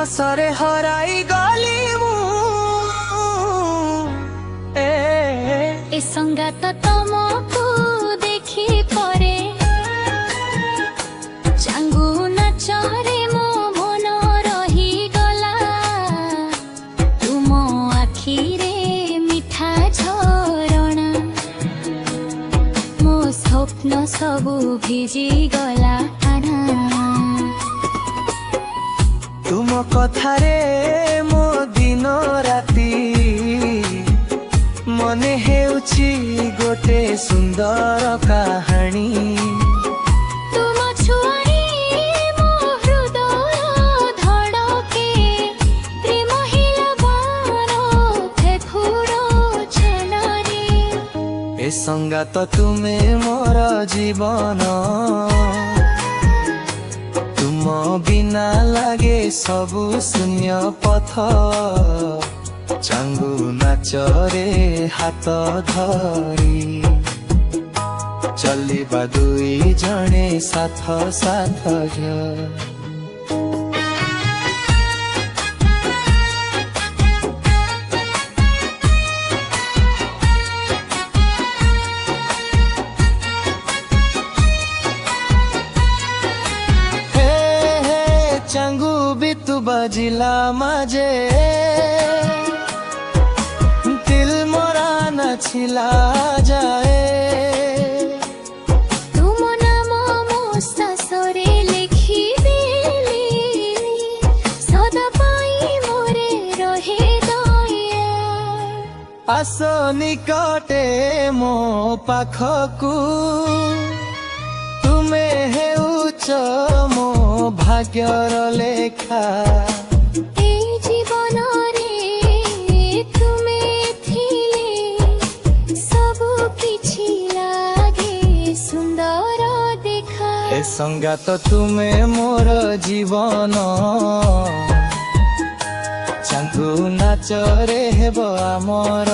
हसरे हराई गली ए संगात तमको देखी परे चांगू नाचरे मो मन रही गला तुम आखिरे मिठा झरणा मो स्वप्न सबु भिजी गला तुम कथारे मो दिन राती मने हेउछि गोटे सुंदर कहानी तुम छुआई मो हृदय धड़के प्रेम हिला बानो फेफुड़ो छलरे ए संगात तुमे मोर जीवन तुम बिना लागे सबु शून्य पथ चांगू नाचरे हाथ धरी चलिबा दुई जने साथ साथ चांगू बितु बजिला मजे दिल मोरा नछिला जाए तुम नाम मो सासरे लिखी देली सदा पाई मोरे रहे दया आस निकटे मो पाखकू तुमे हेउछ मो भाग्यर लेखा ए जीवन रे तुमे थिले सब किछि लागे सुंदर देखा ए संगात तुमे मोर जीवन चांगू नाचरे हेब आमर